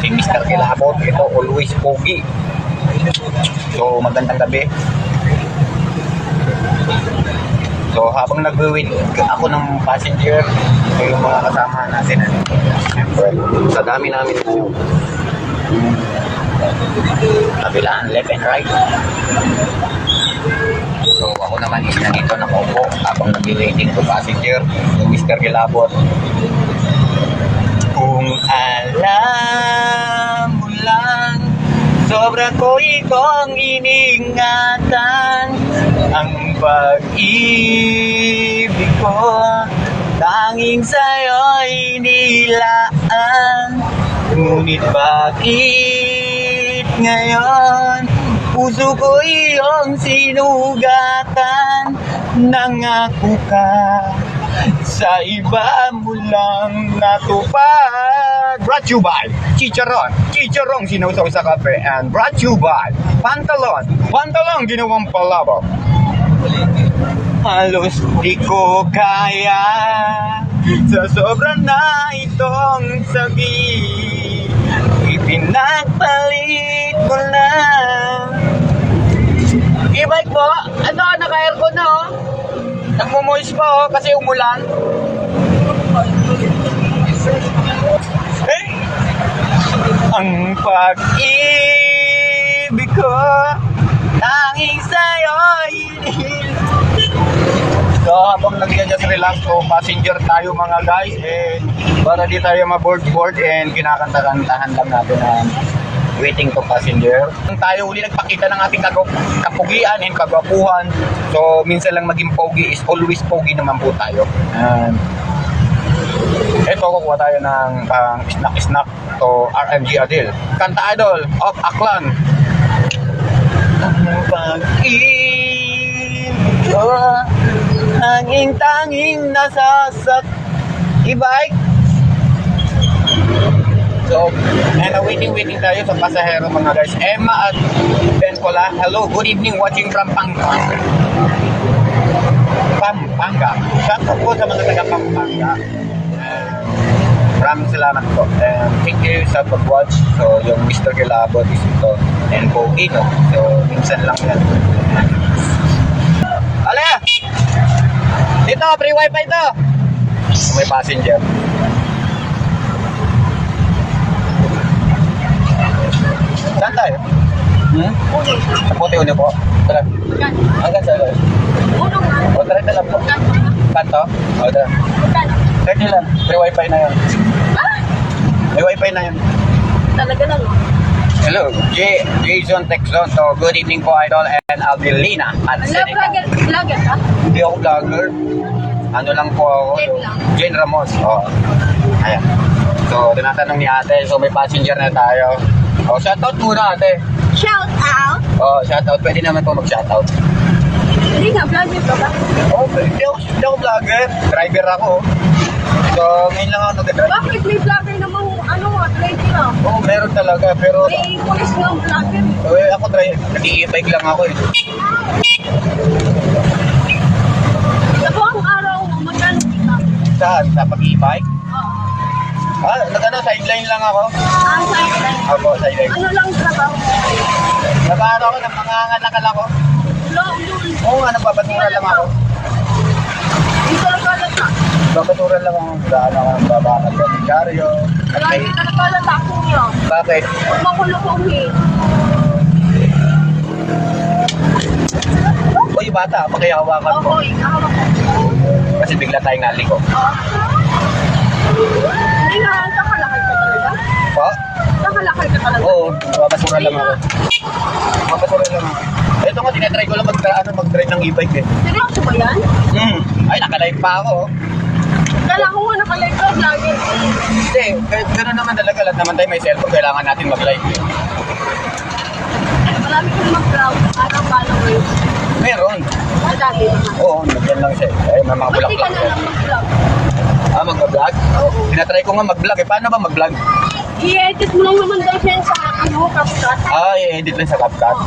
ating Mr. Kilabot. Ito, always pogi. So, magandang gabi. So, habang nag-wait ako ng passenger, so yung mga kasama natin, siyempre, sa dami namin ngayon. Kabilaan, left and right. So, ako naman is nandito nakaupo habang nag-waiting to passenger, yung Mr. Kilabot. Kung alam mo lang, sobra ko ikong iningatan. Ang pag-ibig ko tanging sa'yo'y nilaan. Ngunit bakit ngayon puso ko iyong sinugatan? Nangako ka sa iba mo lang natupad. Brought you by Chicharon. Chicharong sinusaw sa kape. And brought you by Pantalon. Pantalon ginawang palabok. Halos di ko kaya sa sobra na itong sabi. Ipinagpalit ko na. E-bike po. Ano, naka-aircon na oh. Nagmumoist pa oh, kasi umulan. Eh? Ang pag-ibig ko tanging sa'yo'y so, habang nag-just relax ko, passenger tayo mga guys, and para di tayo ma-board and kinakanta-kantahan lang natin ang waiting to passenger. Tayo uli nagpakita ng ating kapugian and kagwapuhan. So, minsan lang maging pogi is always pogi naman po tayo. And eto, kukuha tayo ng snack-snack to RMG Adil. Kanta Idol of Aklan. Ang pag-ibig ko tanging nasasat e-bike. So, and waiting tayo sa pasahero mga guys. Emma at Ben Cola. Hello, good evening, watching from Pampanga. Shout out po sa mga taga Pampanga. Maraming salamat po. And thank you sa pag-watch. So, yung Mr. Kilabot is ito. And Pogi, no? So, minsan lang yan. Alaya! Dito, free wifi to! May passenger. Saan tayo? Sa Puti-Uni po. Tara. Hanggang sa lang. O, tara na lang po. Kanto? O, tara. Tara lang. Free wifi na yun. May wifi na yun. Talaga lang. Hello, Jason Texon. So, good evening po, Idol, and Aldelina. At Vlogger ka? hindi ako vlogger. Ano lang po ako. Jane Ramos. Oh. Ayan. So, tinatanong ni ate. So, may passenger na tayo. Oh, shoutout muna ate. Shout out? Oh, shoutout. Pwede naman po mag-shoutout. Hindi nga, vlogger ka ba? Oh, hindi ako vlogger. Driver ako. So, ngayon lang ako nag-drive. Bakit may vlogger naman, driver lang? Oo, meron talaga. Pero, May police nga ang vlogger. ako nag-i-bike lang ako eh. Ako ang araw, magkano kita? Saan? Sa pag-i-bike? Oo. Sideline lang ako. Ang sideline. Ako, sideline. Ano lang trabaho? Nagano ako, nangangalakal ako. Lul. Oo nga, nagbabatura lang ako. Dito lang kalat na. Nagbabatura lang ako. Daan ako ng babakal ko ng dyaryo. At may... Lagi ka na kalat ako niya. Bakit? Huwag makulukungin. O yung bata, pakihawakan ko. Oo, ikahawak ko. Kasi bigla tayong naliko. Hindi nga, kakalakal ka talaga? Po? Kakalakal ka talaga? Oo, babasura lang ako. Babasura lang ako. Ito nga, tinatry ko lang mag-drive ng e-bike eh. Seryoso ba yan? Ay, nakalive pa ako. Kala ko nga nakalive ka, vlogger. Hindi, gano'n naman talaga. Lahat naman tayo may cellphone, kailangan natin mag-live. Marami ko na mag-vlog. Parang followers. Meron. Madami naman. Oo, nagyan lang siya. Ay, may mga Ba't di ka bulak-bulak. na lang mag-vlog? Mag-vlog? Oo. Tinatry ko nga mag-vlog eh. Paano ba mag-vlog? I-edit mo lang naman daw siya sa CapCut. I-edit lang sa CapCut.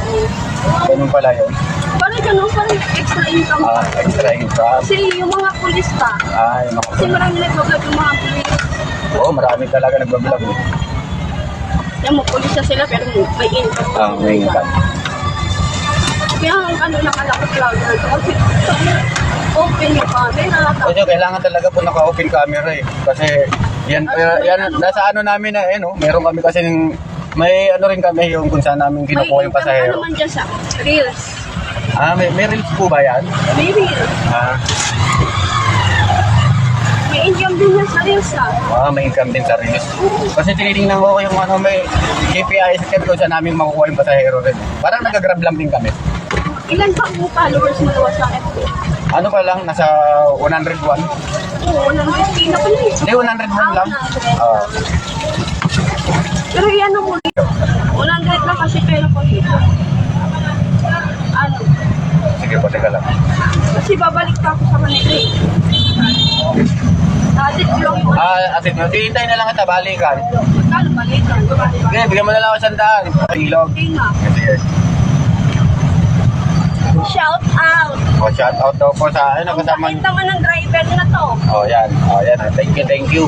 Ganun pala yun. Parang gano'n, parang extra income pa. Extra income. Kasi yung mga pulis pa. Yung mga Kasi marami nag-vlog yung mga pulis. Oo, marami talaga nag-vlog eh. Yan mo, pulis na sila pero may income. May income. Kaya ang ano nakalakot vlogger kasi open yung camera. Kasi kailangan talaga po naka-open camera eh. Kasi yan, nasa ano namin na, meron kami kasi may ano rin kami yung kung saan namin kinukuha yung May pasahero. income ka naman dyan sa Reels. May reels po ba yan? May Reels. May income din yan sa Reels May income din sa reels. Kasi tinitingnan ko yung may KPI set kung saan namin makukuha yung pasahero rin. Parang nag-grab lang din kami. Ilan pa ang followers mo nawa sa FB? Ano pa lang, nasa 101? Oo, 150 na pala eh. Hindi, 101 lang. 100. Pero yan mo dito. 100 lang kasi pera ko dito. Ano? Sige po, teka lang. Kasi babalik ka ako sa kanila eh. Dati ko lang yung Atin, hintay na lang kita, balikan. magkano balikan. Sige, bigyan mo na lang ako 100. Ilog. Okay na. Sige. Shout out! Shout out daw po sa Ang kasama. sakit naman ng driver na to. Yan. Thank you.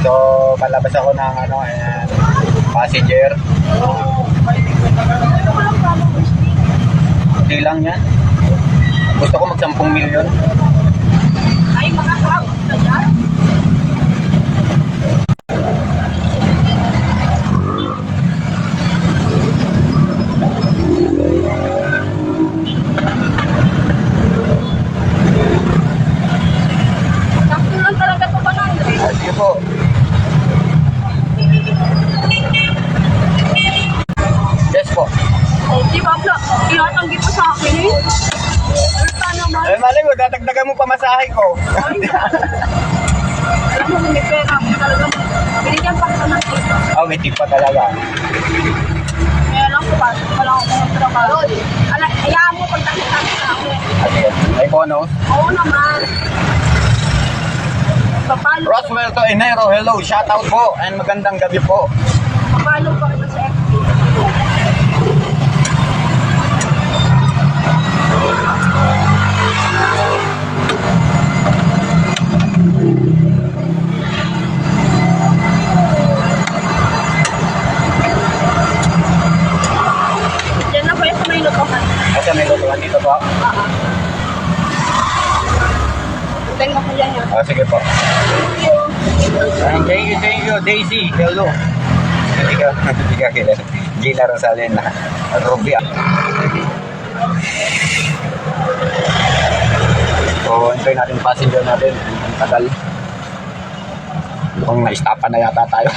So, palabas ako ng ayan, passenger. Hindi lang yan. Gusto ko mag 10 milyon. Ay, makakawag ka dyan. Sakto lang talaga ito ba ng driver? Sige po. Yes po. Oh, di ba, Bla? Tinatanggi pa sa akin eh. Ulta naman. Malay mo, dadagdagan mo pamasahe ko. Alam mo, may pera ako talaga. Binigyan pa ko ng tito. May tip pa talaga. Kaya lang ko, pasok pa lang ako ng trabaho. Hayaan mo pag nakita sa akin. May bonus. Oo naman. Papalo, Roswell to Enero, hello, shout out po and magandang gabi po. papalo pa kita sa FB. Diyan na po yung sa may lutokan. Kasi may lutuan dito po. Tingnan ko dyan yun. Sige po. Thank you, Daisy. Hello. Hindi ka kilala. Gina Rosalena. Ruby. So, entry natin yung passenger natin. Ang tagal. Kung na-stopan na yata tayo.